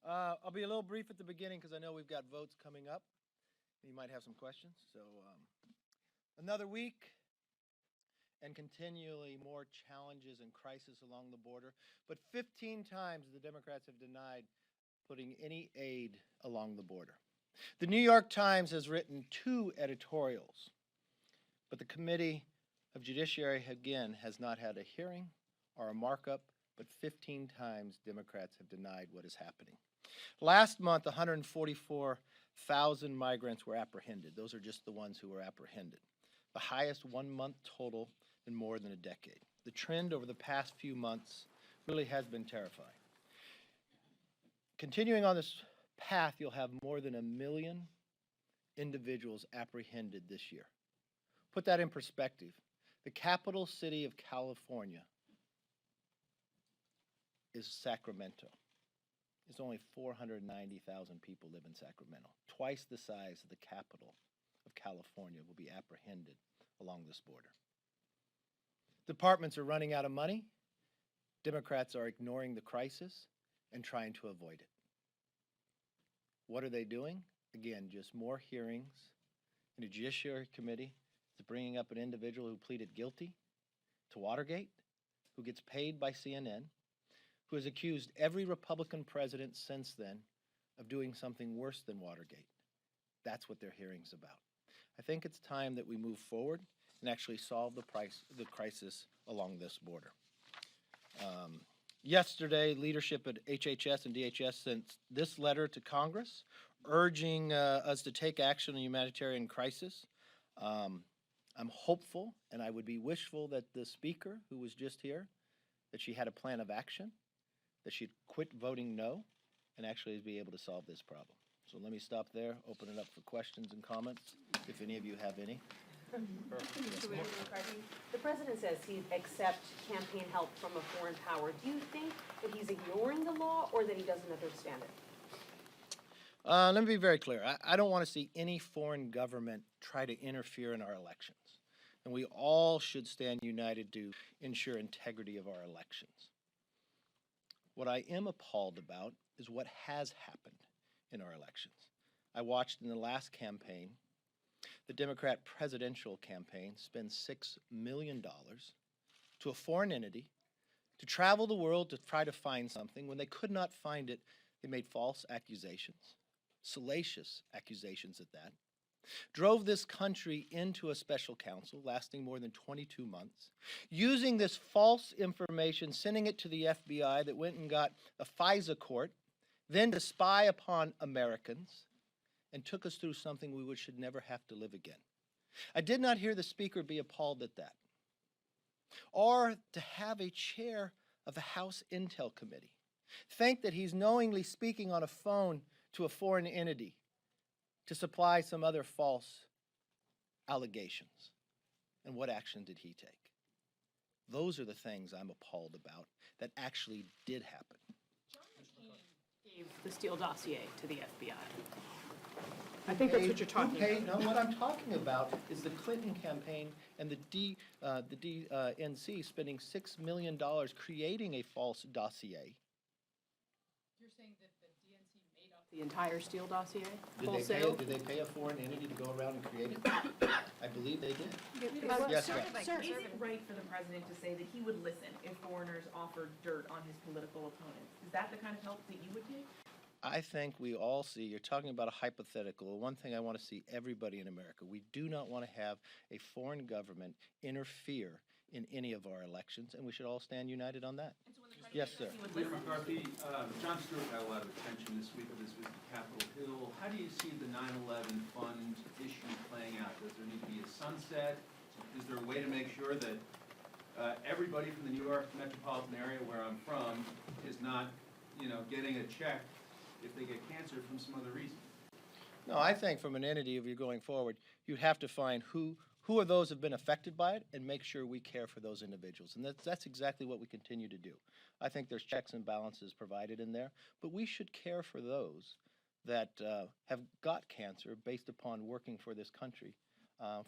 I'll be a little brief at the beginning because I know we've got votes coming up. You might have some questions. So another week and continually more challenges and crises along the border. But 15 times the Democrats have denied putting any aid along the border. The New York Times has written 2 editorials, but the Committee of Judiciary, again, has not had a hearing or a markup, but 15 times Democrats have denied what is happening. Last month, 144,000 migrants were apprehended. Those are just the ones who were apprehended. The highest one-month total in more than a decade. The trend over the past few months really has been terrifying. Continuing on this path, you'll have more than 1 million individuals apprehended this year. Put that in perspective. The capital city of California is Sacramento. It's only 490,000 people live in Sacramento. Twice the size of the capital of California will be apprehended along this border. Departments are running out of money. Democrats are ignoring the crisis and trying to avoid it. What are they doing? Again, just more hearings in a Judiciary Committee. It's bringing up an individual who pleaded guilty to Watergate, who gets paid by CNN, who has accused every Republican president since then of doing something worse than Watergate. That's what their hearing's about. I think it's time that we move forward and actually solve the crisis along this border. Yesterday, leadership at HHS and DHS sent this letter to Congress urging us to take action on the humanitarian crisis. I'm hopeful, and I would be wishful that the speaker who was just here, that she had a plan of action, that she'd quit voting no, and actually be able to solve this problem. So let me stop there, open it up for questions and comments, if any of you have any. Mr. McCarthy, the president says he'd accept campaign help from a foreign power. Do you think that he's ignoring the law or that he doesn't understand it? Let me be very clear. I don't want to see any foreign government try to interfere in our elections. And we all should stand united to ensure integrity of our elections. What I am appalled about is what has happened in our elections. I watched in the last campaign, the Democrat presidential campaign spend $6 million to a foreign entity to travel the world to try to find something. When they could not find it, they made false accusations, salacious accusations at that, drove this country into a special counsel lasting more than 22 months, using this false information, sending it to the FBI that went and got a FISA court, then to spy upon Americans, and took us through something we should never have to live again. I did not hear the speaker be appalled at that, or to have a chair of the House Intel Committee think that he's knowingly speaking on a phone to a foreign entity to supply some other false allegations. And what action did he take? Those are the things I'm appalled about that actually did happen. John McCain gave the Steele dossier to the FBI. I think that's what you're talking about. No, what I'm talking about is the Clinton campaign and the DNC spending $6 million creating a false dossier. You're saying that the DNC made up the entire Steele dossier? Did they pay a foreign entity to go around and create it? I believe they did. Yes, Sir, is it right for the president to say that he would listen if foreigners offered dirt on his political opponents? Is that the kind of help that you would take? I think we all see, you're talking about a hypothetical. One thing I want to see everybody in America, we do not want to have a foreign government interfere in any of our elections, and we should all stand united on that. Yes, sir. Leader McCarthy, Jon Stewart got a lot of attention this week with his visit to Capitol Hill. How do you see the 9/11 fund issue playing out? Does there need to be a sunset? Is there a way to make sure that everybody from the New York metropolitan area where I'm from is not, getting a check if they get cancer from some other reason? No, I think from an entity, if you're going forward, you have to find who are those who have been affected by it and make sure we care for those individuals. And that's exactly what we continue to do. I think there's checks and balances provided in there, but we should care for those that have got cancer based upon working for this country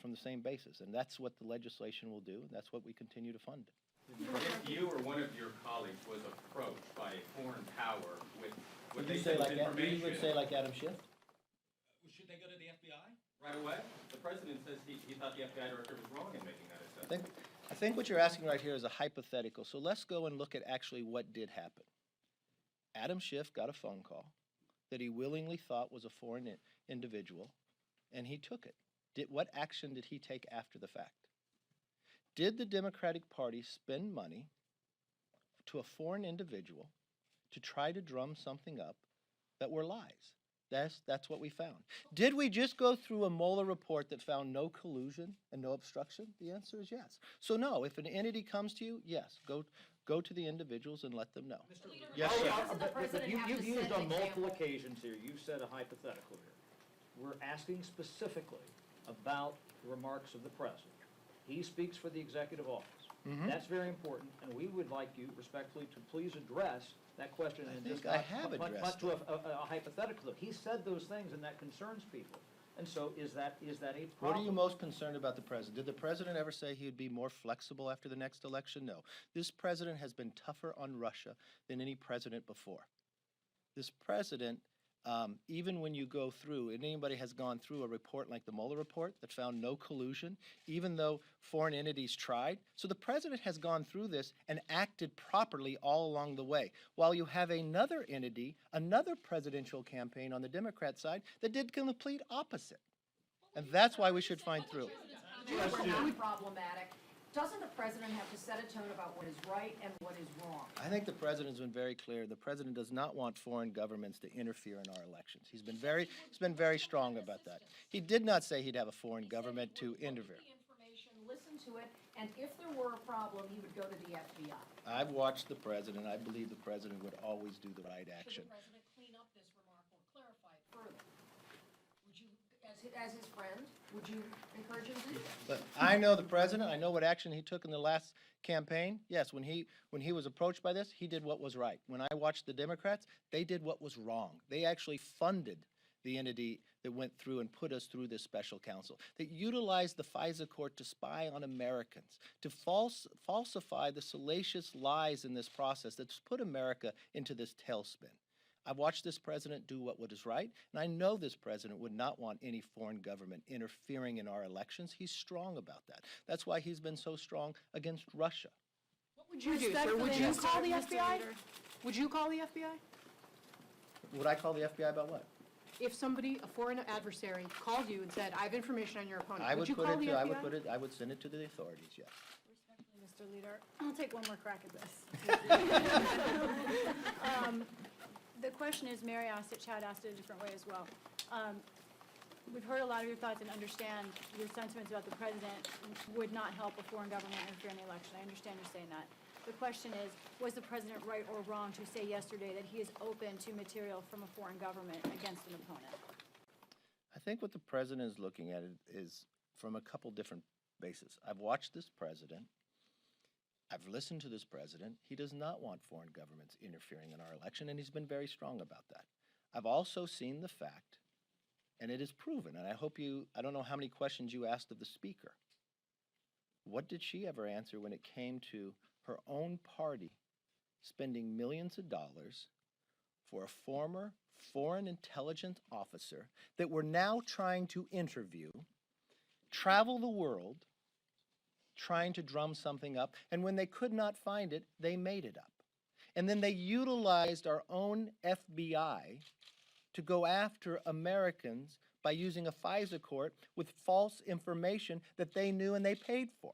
from the same basis. And that's what the legislation will do, and that's what we continue to fund. If you or one of your colleagues was approached by a foreign power with What Would they you said say was like, you would information. say like Adam Schiff? Should they go to the FBI? Right away? The president says he thought the FBI director was wrong in making that assessment. I think what you're asking right here is a hypothetical. So let's go and look at actually what did happen. Adam Schiff got a phone call that he willingly thought was a foreign individual, and he took it. What action did he take after the fact? Did the Democratic Party spend money to a foreign individual to try to drum something up that were lies? That's what we found. Did we just go through a Mueller report that found no collusion and no obstruction? The answer is yes. So no, if an entity comes to you, yes, go to the individuals and let them know. Yes, sir. Doesn't the president have to You've set used an on multiple example? occasions here, you've said a hypothetical here. We're asking specifically about the remarks of the president. He speaks for the executive office. That's very important, and we would like you respectfully to please address that question and think just I not have addressed to a hypothetical. He said those things and that concerns people. And so is that a problem? What are you most concerned about the president? Did the president ever say he would be more flexible after the next election? No. This president has been tougher on Russia than any president before. This president, even when you go through, and anybody has gone through a report like the Mueller report that found no collusion, even though foreign entities tried. So the president has gone through this and acted properly all along the way, while you have another entity, another presidential campaign on the Democrat side that did the complete opposite. And that's why we should find through. Not problematic. Doesn't the president have to set a tone about what is right and what is wrong? I think the president's been very clear. The president does not want foreign governments to interfere in our elections. He's been very strong about that. He did not say he'd have a foreign government to interfere. The information, listen to it, and if there were a problem, he would go to the FBI. I've watched the president. I believe the president would always do the right action. Should the president clean up this remark or clarify it further? Would you, as his friend, would you encourage him to do that? But I know the president. I know what action he took in the last campaign. Yes, when he was approached by this, he did what was right. When I watched the Democrats, they did what was wrong. They actually funded the entity that went through and put us through this special counsel, that utilized the FISA court to spy on Americans, to falsify the salacious lies in this process that's put America into this tailspin. I've watched this president do what is right, and I know this president would not want any foreign government interfering in our elections. He's strong about that. That's why he's been so strong against Russia. What would you do, sir? Would you call the FBI? Would you call the FBI? Would I call the FBI about what? If somebody, a foreign adversary, called you and said, I have information on your opponent, I would would you put call it the to, FBI? I would send it to the authorities, yes. Respectfully, Mr. Leader, I'll take one more crack at this. The question is, Mary asked it, Chad asked it a different way as well. We've heard a lot of your thoughts and understand your sentiments about the president would not help a foreign government interfere in the election. I understand you're saying that. The question is, was the president right or wrong to say yesterday that he is open to material from a foreign government against an opponent? I think what the president is looking at is from a couple different bases. I've watched this president. I've listened to this president. He does not want foreign governments interfering in our election, and he's been very strong about that. I've also seen the fact, and it is proven, and I don't know how many questions you asked of the speaker. What did she ever answer when it came to her own party spending millions of dollars for a former foreign intelligence officer that we're now trying to interview, travel the world, trying to drum something up, and when they could not find it, they made it up. And then they utilized our own FBI to go after Americans by using a FISA court with false information that they knew and they paid for.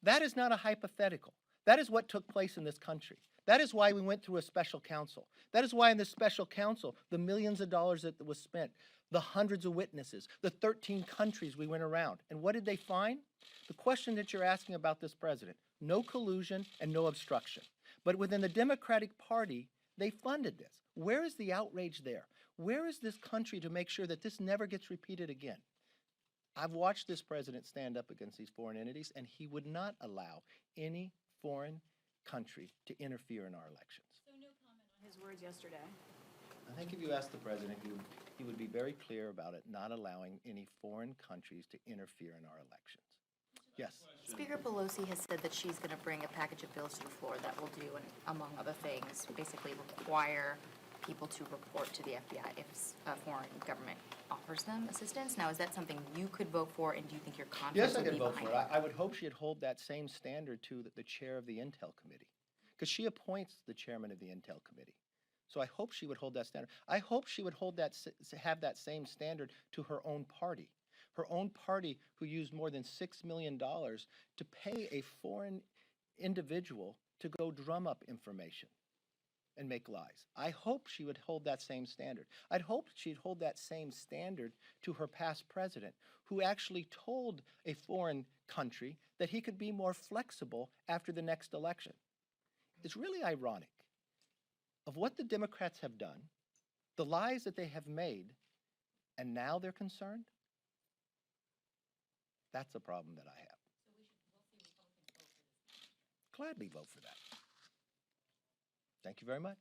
That is not a hypothetical. That is what took place in this country. That is why we went through a special counsel. That is why in this special counsel, the millions of dollars that was spent, the hundreds of witnesses, the 13 countries we went around. And what did they find? The question that you're asking about this president, no collusion and no obstruction. But within the Democratic Party, they funded this. Where is the outrage there? Where is this country to make sure that this never gets repeated again? I've watched this president stand up against these foreign entities, and he would not allow any foreign country to interfere in our elections. So no comment on his words yesterday. I think if you ask the president, he would be very clear about it, not allowing any foreign countries to interfere in our elections. Yes. Speaker Pelosi has said that she's going to bring a package of bills to the floor that will do, and among other things, basically require people to report to the FBI if a foreign government offers them assistance. Now, is that something you could vote for, and do you think your conference Yes, I would could be vote behind for it. I would hope she'd hold that same standard to the chair of the Intel Committee, because she appoints the chairman of the Intel Committee. So I hope she would hold that standard. I hope she would have that same standard to her own party. Her own party, who used more than $6 million to pay a foreign individual to go drum up information and make lies. I hope she would hold that same standard. I'd hope she'd hold that same standard to her past president, who actually told a foreign country that he could be more flexible after the next election. It's really ironic of what the Democrats have done, the lies that they have made, and now they're concerned. That's a problem that I have. Gladly vote for that. Thank you very much.